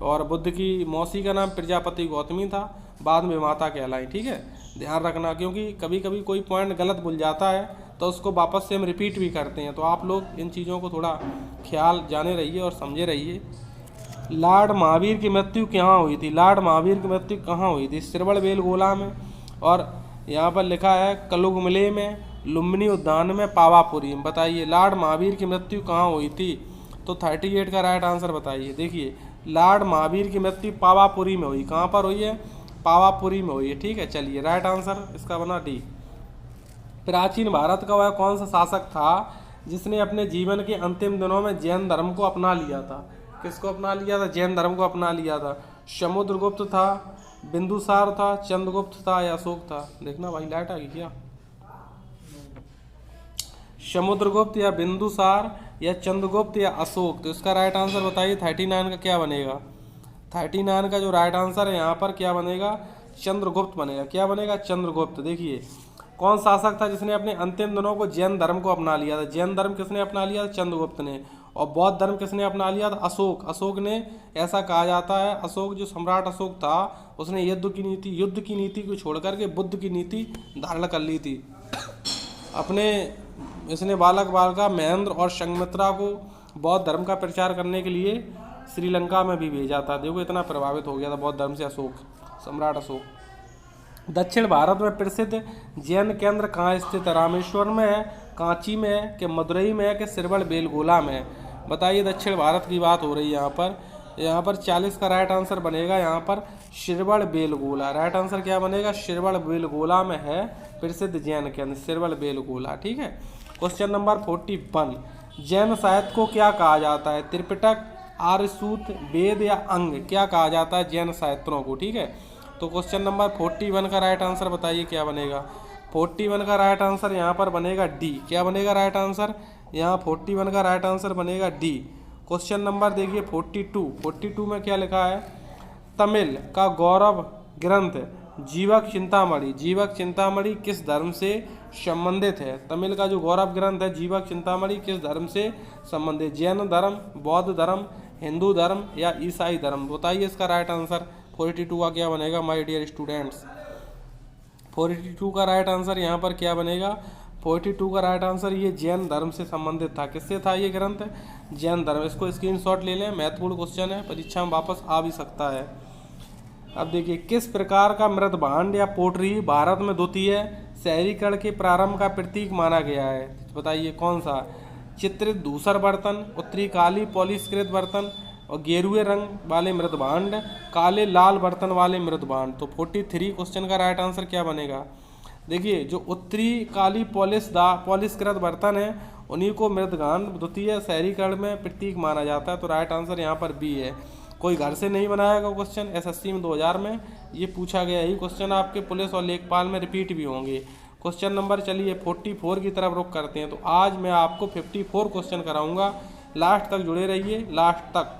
और बुद्ध की मौसी का नाम प्रजापति गौतमी था, बाद में माता कहलाई। ठीक है, ध्यान रखना, क्योंकि कभी कभी कोई पॉइंट गलत भूल जाता है तो उसको वापस से हम रिपीट भी करते हैं, तो आप लोग इन चीज़ों को थोड़ा ख्याल जाने रहिए और समझे रहिए। लॉर्ड महावीर की मृत्यु कहाँ हुई थी? लॉर्ड महावीर की मृत्यु कहाँ हुई थी? श्रवणबेलगोला में, और यहाँ पर लिखा है कलुगमले में, लुम्बिनी उद्यान में, पावापुरी में। बताइए लॉर्ड महावीर की मृत्यु कहाँ हुई थी? तो 38 का राइट आंसर बताइए। देखिए लॉर्ड महावीर की मृत्यु पावापुरी में हुई। कहाँ पर हुई है? पावापुरी में हुई है। ठीक है, चलिए राइट आंसर इसका बना डी। प्राचीन भारत का वह कौन सा शासक था जिसने अपने जीवन के अंतिम दिनों में जैन धर्म को अपना लिया था? किसको अपना लिया था? जैन धर्म को अपना लिया था। समुद्रगुप्त था, बिंदुसार था, चंद्रगुप्त था या अशोक था? देखना भाई, लाइट आ गई क्या? समुद्रगुप्त या बिंदुसार या चंद्रगुप्त या अशोक? तो इसका राइट आंसर बताइए। 39 का क्या बनेगा? 39 का जो राइट आंसर है यहाँ पर क्या बनेगा? चंद्रगुप्त बनेगा। क्या बनेगा? चंद्रगुप्त। देखिए कौन शासक था जिसने अपने अंतिम दिनों को जैन धर्म को अपना लिया था? जैन धर्म किसने अपना लिया था? चंद्रगुप्त ने। और बौद्ध धर्म किसने अपना लिया था? अशोक। अशोक ने, ऐसा कहा जाता है, अशोक जो सम्राट अशोक था उसने युद्ध की नीति को छोड़ करके बुद्ध की नीति धारण कर ली थी। अपने इसने बालक बालिका महेंद्र और संघमित्रा को बौद्ध धर्म का प्रचार करने के लिए श्रीलंका में भी भेजा था। देखो इतना प्रभावित हो गया था बौद्ध धर्म से अशोक, सम्राट अशोक। दक्षिण भारत में प्रसिद्ध जैन केंद्र कहाँ स्थित है? रामेश्वर में है, कांची में है, कि मदुरई में है, कि श्रवणबेलगोला में है? बताइए, दक्षिण भारत की बात हो रही है यहाँ पर। यहाँ पर 40 का राइट आंसर बनेगा यहाँ पर श्रवणबेलगोला। राइट आंसर क्या बनेगा? श्रवणबेलगोला में है प्रसिद्ध जैन केंद्र, श्रवणबेलगोला। ठीक है, क्वेश्चन नंबर 41। जैन साहित्य को क्या कहा जाता है? त्रिपिटक, आर्यसूत, वेद या अंग? क्या कहा जाता है जैन साहित्यों को? ठीक है, तो क्वेश्चन नंबर 41 का राइट आंसर बताइए क्या बनेगा? 41 का राइट आंसर यहाँ पर बनेगा डी। क्या बनेगा राइट आंसर? यहाँ 41 का राइट आंसर बनेगा डी। क्वेश्चन नंबर देखिए 42 में क्या लिखा है? तमिल का गौरव ग्रंथ जीवक चिंतामणि, जीवक चिंतामणि किस धर्म से संबंधित है? तमिल का जो गौरव ग्रंथ है जीवक चिंतामणि किस धर्म से संबंधित? जैन धर्म, बौद्ध धर्म, हिंदू धर्म या ईसाई धर्म? बताइए इसका राइट आंसर। 42 का क्या बनेगा माय डियर स्टूडेंट्स? 42 का राइट आंसर यहाँ पर क्या बनेगा? 42 का राइट आंसर ये जैन धर्म से संबंधित था। किससे था ये ग्रंथ? जैन धर्म। इसको स्क्रीनशॉट ले लें, महत्वपूर्ण क्वेश्चन है, परीक्षा में वापस आ भी सकता है। अब देखिए, किस प्रकार का मृत भांड या पोटरी भारत में द्वितीय शहरीकरण के प्रारंभ का प्रतीक माना गया है? बताइए कौन सा? चित्रित धूसर बर्तन, उत्तरी काली पॉलिशकृत बर्तन, और गेरुए रंग वाले मृत भांड, काले लाल बर्तन वाले मृत भांड। तो 43 क्वेश्चन का राइट आंसर क्या बनेगा? देखिए, जो उत्तरी काली पॉलिशकृत बर्तन है उन्हीं को मृतभांड द्वितीय शहरीकरण में प्रतीक माना जाता है। तो राइट आंसर यहाँ पर बी है। कोई घर से नहीं बनाएगा क्वेश्चन। एसएससी में 2000 में ये पूछा गया, यही क्वेश्चन आपके पुलिस और लेखपाल में रिपीट भी होंगे। क्वेश्चन नंबर चलिए 44 की तरफ रुख करते हैं। तो आज मैं आपको 54 क्वेश्चन कराऊंगा, लास्ट तक जुड़े रहिए, लास्ट तक।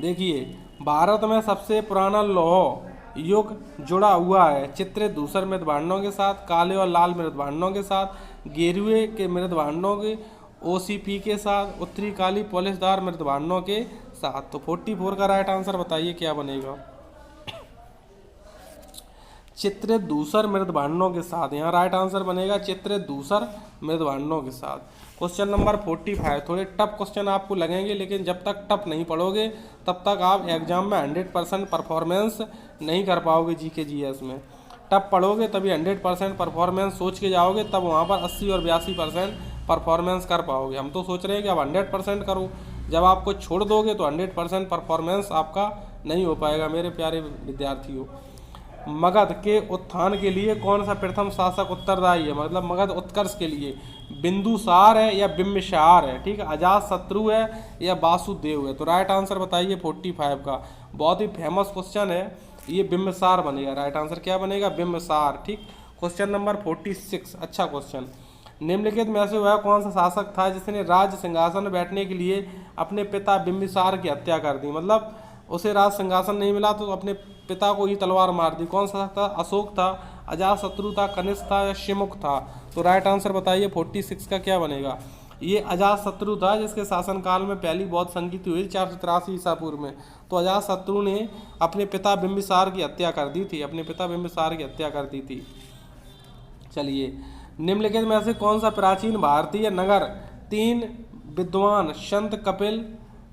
देखिए, भारत में सबसे पुराना लौह युग जुड़ा हुआ है चित्रित धूसर मृत भांडों के साथ, काले और लाल मृत भांडों के साथ, गेरुए के मृत भांडों के ओसीपी के साथ, उत्तरी काली पॉलिशदार मृत भांडों के साथ। तो 44 का राइट आंसर बताइए क्या बनेगा? चित्रित धूसर मृत भांडों के साथ। यहाँ राइट आंसर बनेगा चित्रित धूसर मृत भांडों के साथ। Question number 45। थोड़े टफ क्वेश्चन आपको लगेंगे, लेकिन जब तक टफ नहीं पढ़ोगे तब तक आप एग्जाम में 100% परफॉर्मेंस नहीं कर पाओगे। जीके जीएस में टफ पढ़ोगे तभी 100% परफॉर्मेंस सोच के जाओगे, तब वहाँ पर 80 और 82% परफॉर्मेंस कर पाओगे। हम तो सोच रहे हैं कि अब 100% करो, जब आपको छोड़ दोगे तो 100% परफॉर्मेंस आपका नहीं हो पाएगा। मेरे प्यारे विद्यार्थियों, मगध के उत्थान के लिए कौन सा प्रथम शासक उत्तरदायी है? मतलब मगध उत्कर्ष के लिए बिंदुसार है या बिम्बिसार है? ठीक है, अजातशत्रु है या वासुदेव है? तो राइट आंसर बताइए 45 का। बहुत ही फेमस क्वेश्चन है ये, बिम्बिसार बनेगा। राइट आंसर क्या बनेगा? बिम्बिसार। ठीक, क्वेश्चन नंबर 46। अच्छा क्वेश्चन। निम्नलिखित में से वह कौन सा शासक था जिसने राज्य सिंहासन में बैठने के लिए अपने पिता बिम्बिसार की हत्या कर दी? मतलब उसे राज सिंहासन नहीं मिला तो अपने पिता को ही तलवार मार दी। कौन सा था? अशोक था, अजातशत्रु था, कनिष्क था या शिमुख था? तो राइट आंसर बताइए 46 का क्या बनेगा? ये अजातशत्रु था जिसके शासनकाल में पहली बौद्ध संगीति हुई 483 ईसा पूर्व में। तो अजातशत्रु ने अपने पिता बिंबिसार की हत्या कर दी थी, अपने पिता बिंबिसार की हत्या कर दी थी। चलिए, निम्नलिखित में से कौन सा प्राचीन भारतीय नगर 3 विद्वान संत कपिल,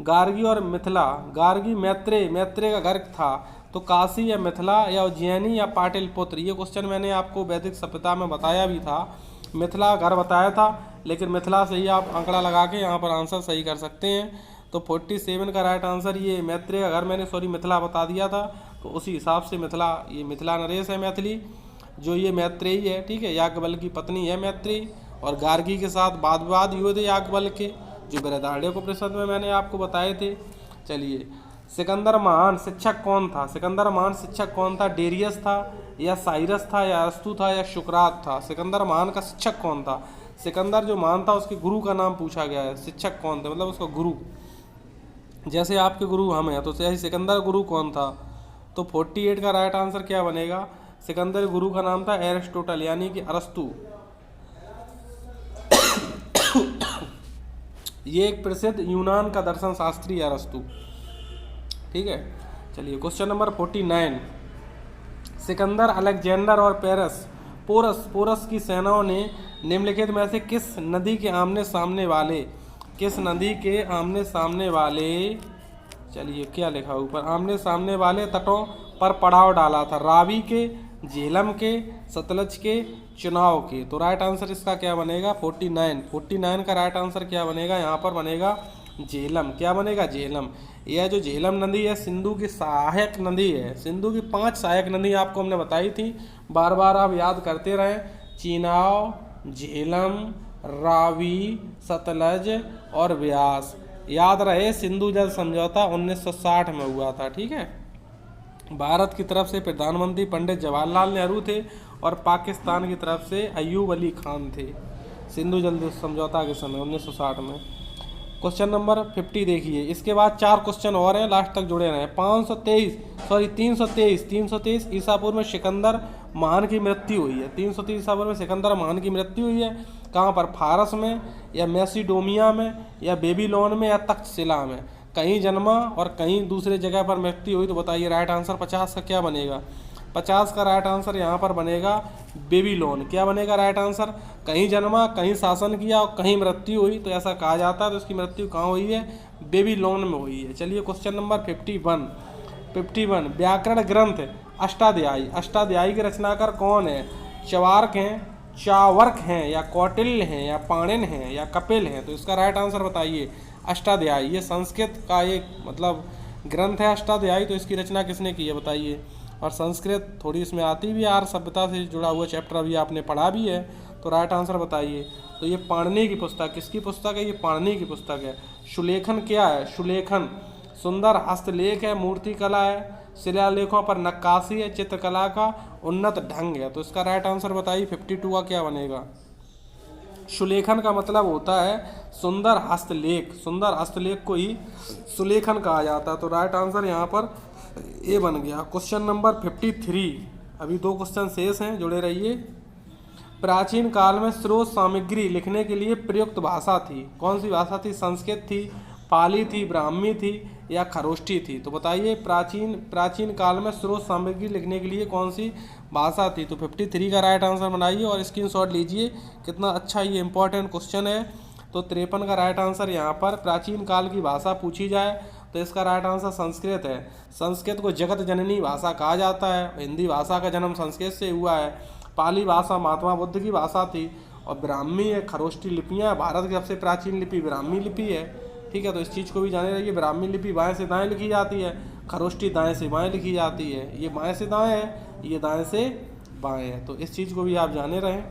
गार्गी और मिथिला, गार्गी मैत्रेय का घर था, तो काशी या मिथिला या उज्जैनी या पाटलिपुत्र। ये क्वेश्चन मैंने आपको वैदिक सभ्यता में बताया भी था, मिथिला घर बताया था, लेकिन मिथिला से ही आप आंकड़ा लगा के यहाँ पर आंसर सही कर सकते हैं। तो 47 का राइट आंसर ये मैत्रेय का घर, मैंने मिथिला बता दिया था, तो उसी हिसाब से मिथिला, ये मिथिला नरेश है मैथिली, जो ये मैत्रेयी है, ठीक है, याज्ञवल्क्य की पत्नी है मैत्रेयी, और गार्गी के साथ वाद विवाद हुए थे याज्ञवल्क्य के, जो बृहदारण्यकोपनिषद में मैंने आपको बताए थे। चलिए, सिकंदर महान शिक्षक कौन था? सिकंदर महान शिक्षक कौन था? डेरियस था या साइरस था या अरस्तु था या शुक्रात था? सिकंदर महान का शिक्षक कौन था? सिकंदर जो महान था उसके गुरु का नाम पूछा गया है, शिक्षक कौन थे मतलब उसका गुरु, जैसे आपके गुरु हम हैं तो ऐसे सिकंदर गुरु कौन था? तो 48 का राइट आंसर क्या बनेगा? सिकंदर गुरु का नाम था एरिस्टोटल यानी कि अरस्तु। ये एक प्रसिद्ध यूनान का दर्शन शास्त्री है अरस्तु, ठीक है। चलिए, क्वेश्चन नंबर 49, सिकंदर, अलेक्जेंडर और पोरस की सेनाओं ने निम्नलिखित में से किस नदी के आमने सामने वाले, चलिए क्या लिखा ऊपर, आमने सामने वाले तटों पर पड़ाव डाला था? रावी के, झेलम के, सतलज के, चुनाव के। तो राइट आंसर इसका क्या बनेगा? 49 का राइट आंसर क्या बनेगा? यहाँ पर बनेगा झेलम। क्या बनेगा? झेलम। यह जो झेलम नदी है सिंधु की सहायक नदी है। सिंधु की 5 सहायक नदी आपको हमने बताई थी, बार बार आप याद करते रहें, चीनाव, झेलम, रावी, सतलज और व्यास। याद रहे, सिंधु जल समझौता 1960 में हुआ था, ठीक है। भारत की तरफ से प्रधानमंत्री पंडित जवाहरलाल नेहरू थे और पाकिस्तान की तरफ से अयूब अली खान थे, सिंधु जल समझौता के समय 1960 में। क्वेश्चन नंबर 50 देखिए, इसके बाद 4 क्वेश्चन और हैं, लास्ट तक जुड़े रहें। 323 ईसा पूर्व में सिकंदर महान की मृत्यु हुई है। 330 ईसा पूर्व में सिकंदर महान की मृत्यु हुई है। कहाँ पर? फारस में या मैसिडोनिया में या बेबीलोन में या तक्षशिला में? कहीं जन्मा और कहीं दूसरे जगह पर मृत्यु हुई। तो बताइए राइट आंसर 50 का क्या बनेगा? 50 का राइट आंसर यहाँ पर बनेगा बेबीलोन। क्या बनेगा राइट आंसर? कहीं जन्मा, कहीं शासन किया और कहीं मृत्यु हुई, तो ऐसा कहा जाता है। तो उसकी मृत्यु कहाँ हुई है? बेबीलोन में हुई है। चलिए, क्वेश्चन नंबर 51, व्याकरण ग्रंथ अष्टाध्यायी के रचनाकार कौन है? चावर्क हैं या कौटिल्य हैं या पाणिन हैं या कपिल हैं? तो इसका राइट आंसर बताइए। अष्टाध्यायी, ये संस्कृत का एक मतलब ग्रंथ है अष्टाध्यायी, तो इसकी रचना किसने की है बताइए। और संस्कृत थोड़ी इसमें आती भी है, आर्य सभ्यता से जुड़ा हुआ चैप्टर अभी आपने पढ़ा भी है, तो राइट आंसर बताइए। तो ये पाणिनि की पुस्तक, किसकी पुस्तक है? ये पाणिनि की पुस्तक है। सुलेखन क्या है? सुलेखन सुंदर हस्तलेख है, मूर्ति कला है, शिलालेखों पर नक्काशी है, चित्रकला का उन्नत ढंग है। तो इसका राइट आंसर बताइए 52 का क्या बनेगा? सुलेखन का मतलब होता है सुंदर हस्तलेख, सुंदर हस्तलेख को ही सुलेखन कहा जाता है। तो राइट आंसर यहाँ पर ए बन गया। क्वेश्चन नंबर 53, अभी 2 क्वेश्चन शेष हैं, जुड़े रहिए। प्राचीन काल में स्रोत सामग्री लिखने के लिए प्रयुक्त भाषा थी, कौन सी भाषा थी? संस्कृत थी, पाली थी, ब्राह्मी थी या खरोष्ठी थी? तो बताइए प्राचीन काल में स्रोत सामग्री लिखने के लिए कौन सी भाषा थी? तो 53 का राइट आंसर बनाइए और स्क्रीनशॉट लीजिए, कितना अच्छा ये इंपॉर्टेंट क्वेश्चन है। तो 53 का राइट आंसर यहाँ पर प्राचीन काल की भाषा पूछी जाए तो इसका राइट आंसर संस्कृत है। संस्कृत को जगत जननी भाषा कहा जाता है। हिंदी भाषा का जन्म संस्कृत से हुआ है। पाली भाषा महात्मा बुद्ध की भाषा थी और ब्राह्मी है, खरोष्ठी लिपियाँ, भारत की सबसे प्राचीन लिपि ब्राह्मी लिपि है, ठीक है। तो इस चीज़ को भी जाने रहिए, ब्राह्मी लिपि बाएं से दाएं लिखी जाती है, खरोष्ठी दाएं से बाएं लिखी जाती है। ये बाएं से दाएं है, ये दाएं से बाएं है, तो इस चीज़ को भी आप जाने रहें।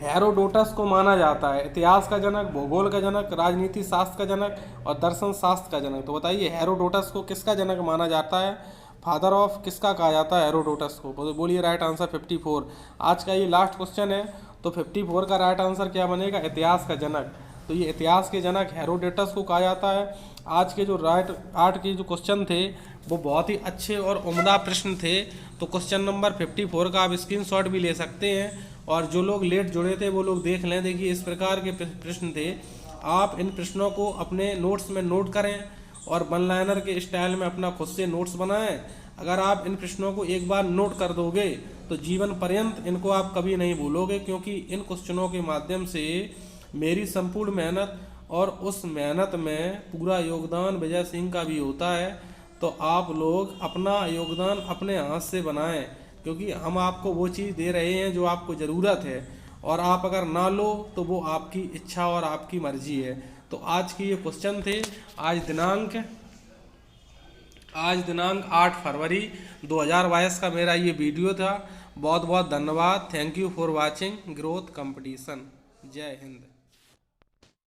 हेरोडोटस को माना जाता है इतिहास का जनक, भूगोल का जनक, राजनीति शास्त्र का जनक और दर्शन शास्त्र का जनक। तो बताइए हेरोडोटस को किसका जनक माना जाता है? फादर ऑफ किसका कहा जाता है हेरोडोटस को? बोलिए राइट आंसर 54। आज का ये लास्ट क्वेश्चन है, तो 54 का राइट आंसर क्या बनेगा? इतिहास का जनक। तो ये इतिहास के जनक हेरोडोटस को कहा जाता है। आज के जो आठ के जो क्वेश्चन थे वो बहुत ही अच्छे और उम्दा प्रश्न थे। तो क्वेश्चन नंबर 54 का आप स्क्रीनशॉट भी ले सकते हैं और जो लोग लेट जुड़े थे वो लोग देख लें। देखिए इस प्रकार के प्रश्न थे। आप इन प्रश्नों को अपने नोट्स में नोट करें और वन लाइनर के स्टाइल में अपना खुद से नोट्स बनाएं। अगर आप इन प्रश्नों को एक बार नोट कर दोगे तो जीवन पर्यंत इनको आप कभी नहीं भूलोगे, क्योंकि इन क्वेश्चनों के माध्यम से मेरी संपूर्ण मेहनत और उस मेहनत में पूरा योगदान विजय सिंह का भी होता है। तो आप लोग अपना योगदान अपने हाथ से बनाएं, क्योंकि हम आपको वो चीज़ दे रहे हैं जो आपको ज़रूरत है, और आप अगर ना लो तो वो आपकी इच्छा और आपकी मर्जी है। तो आज की ये क्वेश्चन थे। आज दिनांक 8 फरवरी 2022 का मेरा ये वीडियो था। बहुत बहुत धन्यवाद। Thank you for watching growth competition. जय हिंद।